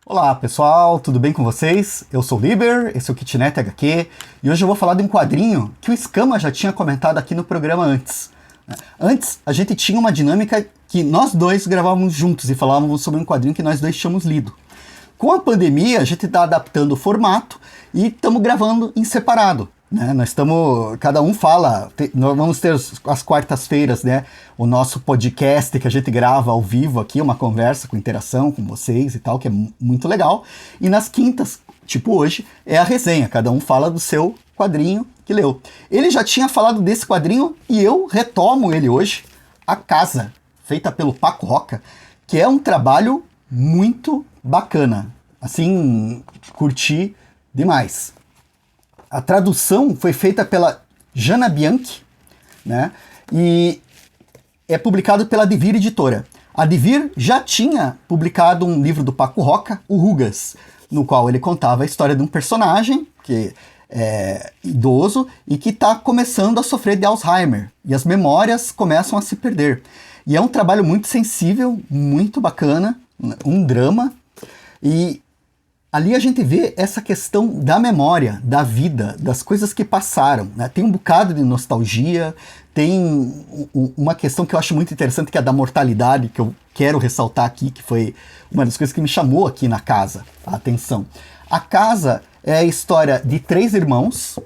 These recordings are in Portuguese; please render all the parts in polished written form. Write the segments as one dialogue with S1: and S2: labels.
S1: Olá pessoal, tudo bem com vocês? Eu sou o Liber, esse é o Kitnet HQ e hoje eu vou falar de um quadrinho que o Escama já tinha comentado aqui no programa antes. Antes, a gente tinha uma dinâmica que nós dois gravávamos juntos e falávamos sobre um quadrinho que nós dois tínhamos lido. Com a pandemia, a gente está adaptando o formato e estamos gravando em separado. Nós estamos, cada um fala, nós vamos ter as quartas-feiras, né, o nosso podcast que a gente grava ao vivo aqui, uma conversa com interação com vocês e tal, que é muito legal. E nas quintas, tipo hoje, é a resenha, cada um fala do seu quadrinho que leu. Ele já tinha falado desse quadrinho e eu retomo ele hoje, A Casa, feita pelo Paco Roca, que é um trabalho muito bacana. Assim, curti demais. A tradução foi feita pela Jana Bianchi, né? E é publicado pela Devir Editora. A Devir já tinha publicado um livro do Paco Roca, o Rugas, no qual ele contava a história de um personagem que é idoso e que está começando a sofrer de Alzheimer. E as memórias começam a se perder. E é um trabalho muito sensível, muito bacana, um drama. E ali a gente vê essa questão da memória, da vida, das coisas que passaram, né? Tem um bocado de nostalgia, tem uma questão que eu acho muito interessante, que é a da mortalidade, que eu quero ressaltar aqui, que foi uma das coisas que me chamou aqui na Casa, a atenção. A Casa é a história de 3 irmãos,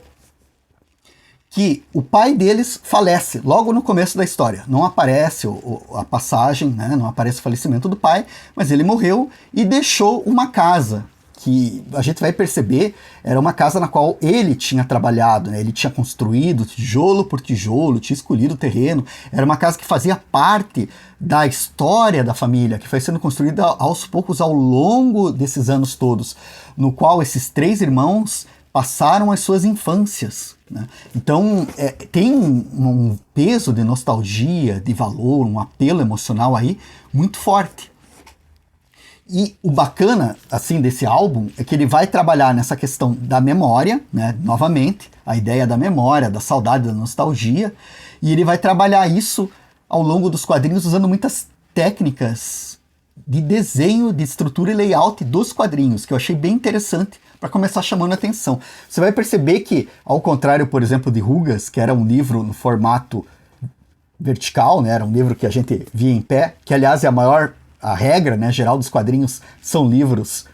S1: que o pai deles falece logo no começo da história. Não aparece a passagem, né? Não aparece o falecimento do pai, mas ele morreu e deixou uma casa, que a gente vai perceber era uma casa na qual ele tinha trabalhado, né? Ele tinha construído tijolo por tijolo, tinha escolhido o terreno, era uma casa que fazia parte da história da família, que foi sendo construída aos poucos ao longo desses anos todos, no qual esses 3 irmãos passaram as suas infâncias, né? Então tem um peso de nostalgia, de valor, um apelo emocional aí muito forte. E o bacana, assim, desse álbum é que ele vai trabalhar nessa questão da memória, né, novamente, a ideia da memória, da saudade, da nostalgia, e ele vai trabalhar isso ao longo dos quadrinhos usando muitas técnicas de desenho, de estrutura e layout dos quadrinhos, que eu achei bem interessante para começar chamando a atenção. Você vai perceber que, ao contrário, por exemplo, de Rugas, que era um livro no formato vertical, né, era um livro que a gente via em pé, que aliás é a regra, né, geral dos quadrinhos são livros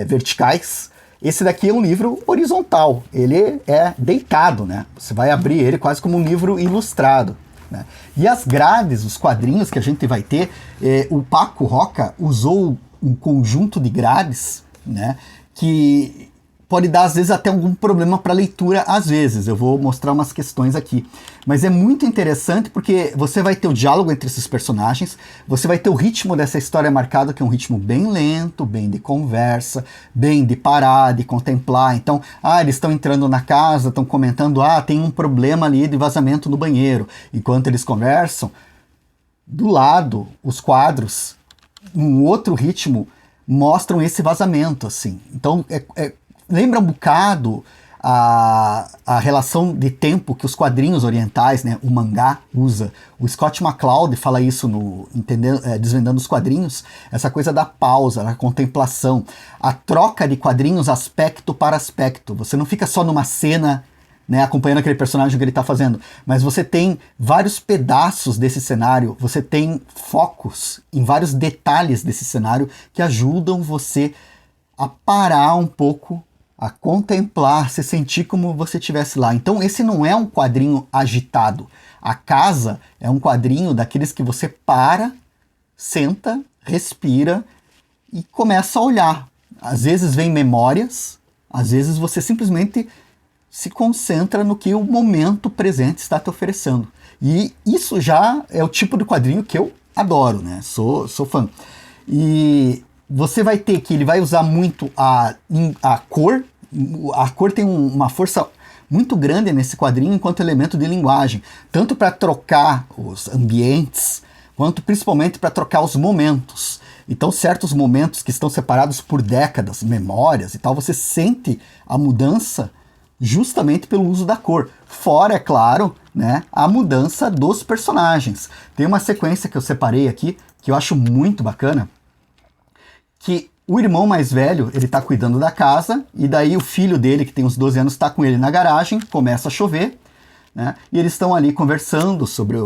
S1: verticais. Esse daqui é um livro horizontal, ele é deitado, né? Você vai abrir ele quase como um livro ilustrado, né? E as grades, os quadrinhos que a gente vai ter, o Paco Roca usou um conjunto de grades, né, que pode dar, às vezes, até algum problema para leitura, às vezes. Eu vou mostrar umas questões aqui. Mas é muito interessante porque você vai ter o diálogo entre esses personagens, você vai ter o ritmo dessa história marcado, que é um ritmo bem lento, bem de conversa, bem de parar, de contemplar. Então, eles estão entrando na casa, estão comentando, tem um problema ali de vazamento no banheiro. Enquanto eles conversam, do lado, os quadros, num outro ritmo, mostram esse vazamento, assim. Então, lembra um bocado a relação de tempo que os quadrinhos orientais, né, o mangá, usa. O Scott McCloud fala isso no Desvendando os Quadrinhos, essa coisa da pausa, da contemplação, a troca de quadrinhos aspecto para aspecto. Você não fica só numa cena, né, acompanhando aquele personagem que ele está fazendo, mas você tem vários pedaços desse cenário, você tem focos em vários detalhes desse cenário que ajudam você a parar um pouco, a contemplar, se sentir como você estivesse lá. Então esse não é um quadrinho agitado. A Casa é um quadrinho daqueles que você para, senta, respira e começa a olhar. Às vezes vem memórias, às vezes você simplesmente se concentra no que o momento presente está te oferecendo. E isso já é o tipo de quadrinho que eu adoro, né? Sou fã. E você vai ter que ele vai usar muito a cor. A cor tem uma força muito grande nesse quadrinho enquanto elemento de linguagem, tanto para trocar os ambientes, quanto principalmente para trocar os momentos. Então, certos momentos que estão separados por décadas, memórias e tal, você sente a mudança justamente pelo uso da cor. Fora, é claro, né, a mudança dos personagens. Tem uma sequência que eu separei aqui, que eu acho muito bacana, que O irmão mais velho, ele tá cuidando da casa, e daí o filho dele, que tem uns 12 anos, tá com ele na garagem, começa a chover, né? E eles estão ali conversando sobre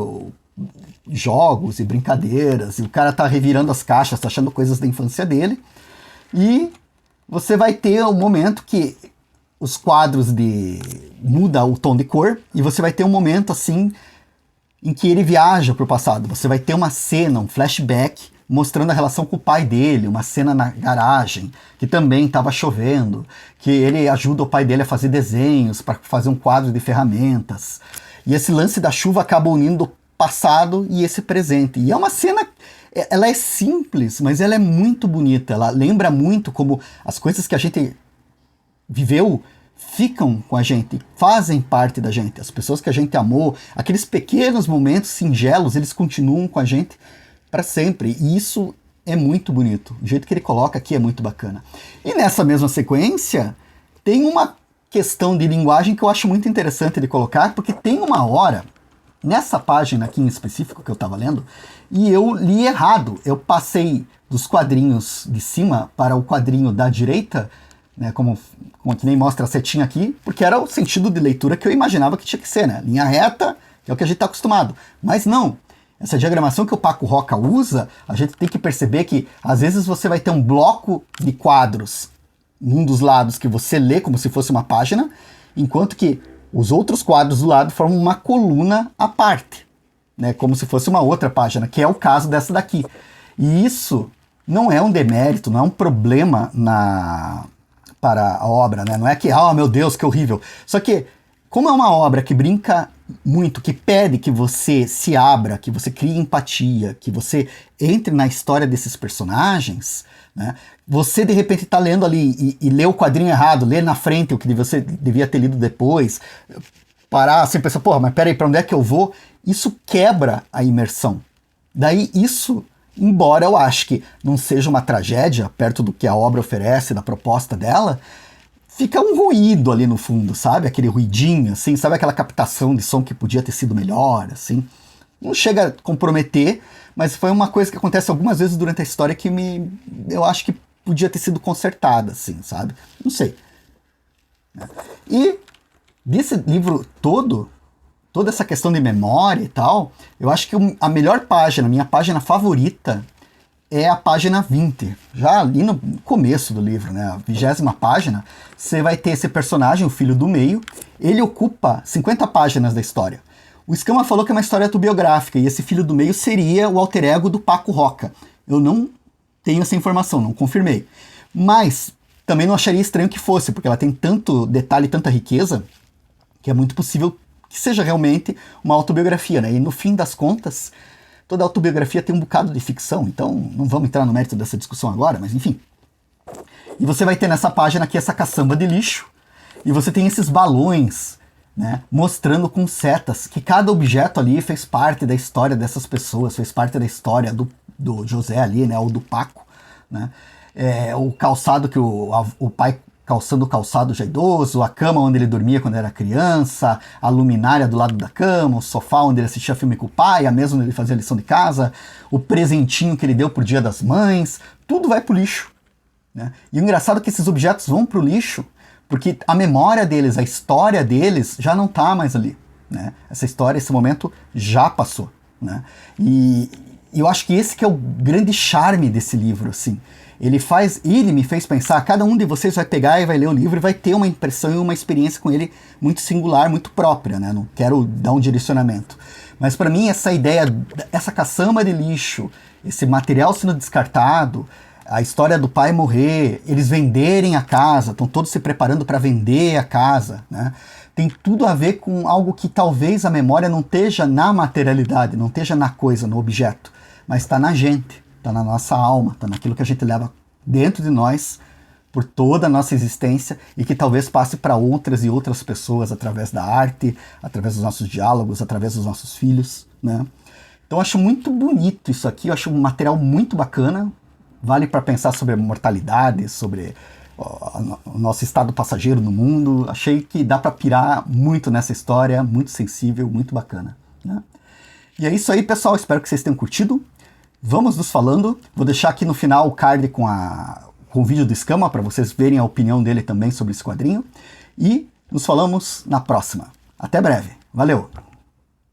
S1: jogos e brincadeiras, e o cara tá revirando as caixas, tá achando coisas da infância dele, e você vai ter um momento que os quadros muda o tom de cor, e você vai ter um momento assim em que ele viaja para o passado. Você vai ter uma cena, um flashback, mostrando a relação com o pai dele, uma cena na garagem, que também estava chovendo, que ele ajuda o pai dele a fazer desenhos, para fazer um quadro de ferramentas. E esse lance da chuva acaba unindo o passado e esse presente. E é uma cena, ela é simples, mas ela é muito bonita. Ela lembra muito como as coisas que a gente viveu ficam com a gente, fazem parte da gente. As pessoas que a gente amou, aqueles pequenos momentos singelos, eles continuam com a gente para sempre. E isso é muito bonito. O jeito que ele coloca aqui é muito bacana. E nessa mesma sequência, tem uma questão de linguagem que eu acho muito interessante ele colocar, porque tem uma hora, nessa página aqui em específico que eu estava lendo, e eu li errado. Eu passei dos quadrinhos de cima para o quadrinho da direita, né, como que nem mostra a setinha aqui, porque era o sentido de leitura que eu imaginava que tinha que ser, né? Linha reta, que é o que a gente está acostumado. Mas não. Essa diagramação que o Paco Roca usa, a gente tem que perceber que às vezes você vai ter um bloco de quadros num dos lados que você lê como se fosse uma página, enquanto que os outros quadros do lado formam uma coluna à parte, né? Como se fosse uma outra página, que é o caso dessa daqui. E isso não é um demérito, não é um problema para a obra, né? Não é que, meu Deus, que horrível. Só que, como é uma obra que brinca muito, que pede que você se abra, que você crie empatia, que você entre na história desses personagens, né? Você, de repente, está lendo ali e lê o quadrinho errado, lê na frente o que você devia ter lido depois, parar assim, pensar, porra, mas peraí, para onde é que eu vou? Isso quebra a imersão. Daí, isso, embora eu acho que não seja uma tragédia perto do que a obra oferece, da proposta dela, fica um ruído ali no fundo, sabe? Aquele ruidinho, assim, sabe aquela captação de som que podia ter sido melhor, assim. Não chega a comprometer, mas foi uma coisa que acontece algumas vezes durante a história que eu acho que podia ter sido consertada, assim, sabe? Não sei. E desse livro todo, toda essa questão de memória e tal, eu acho que a melhor página, minha página favorita, é a página 20. Já ali no começo do livro, né? A 20ª página, você vai ter esse personagem, o filho do meio, ele ocupa 50 páginas da história. O Escama falou que é uma história autobiográfica, e esse filho do meio seria o alter ego do Paco Roca. Eu não tenho essa informação, não confirmei. Mas também não acharia estranho que fosse, porque ela tem tanto detalhe, tanta riqueza, que é muito possível que seja realmente uma autobiografia, né? E no fim das contas, toda autobiografia tem um bocado de ficção, então não vamos entrar no mérito dessa discussão agora, mas enfim. E você vai ter nessa página aqui essa caçamba de lixo, e você tem esses balões, né, mostrando com setas que cada objeto ali fez parte da história dessas pessoas, fez parte da história do José ali, né, ou do Paco, né? O calçado que o pai calçando o calçado já idoso, a cama onde ele dormia quando era criança, a luminária do lado da cama, o sofá onde ele assistia filme com o pai, a mesa onde ele fazia a lição de casa, o presentinho que ele deu por Dia das Mães, tudo vai pro lixo, né? E o engraçado é que esses objetos vão pro lixo porque a memória deles, a história deles já não tá mais ali, né? Essa história, esse momento já passou, né? E eu acho que esse que é o grande charme desse livro, assim. Ele me fez pensar, cada um de vocês vai pegar e vai ler o livro e vai ter uma impressão e uma experiência com ele muito singular, muito própria, né? Não quero dar um direcionamento. Mas para mim essa ideia, essa caçamba de lixo, esse material sendo descartado, a história do pai morrer, eles venderem a casa, estão todos se preparando para vender a casa, né? Tem tudo a ver com algo que talvez a memória não esteja na materialidade, não esteja na coisa, no objeto, mas está na gente, está na nossa alma, está naquilo que a gente leva dentro de nós por toda a nossa existência e que talvez passe para outras e outras pessoas através da arte, através dos nossos diálogos, através dos nossos filhos, né? Então eu acho muito bonito isso aqui, eu acho um material muito bacana, vale para pensar sobre a mortalidade, sobre o nosso estado passageiro no mundo. Achei que dá para pirar muito nessa história, muito sensível, muito bacana, né? E é isso aí, pessoal, espero que vocês tenham curtido. Vamos nos falando. Vou deixar aqui no final o card com com o vídeo do Escama para vocês verem a opinião dele também sobre esse quadrinho. E nos falamos na próxima. Até breve. Valeu!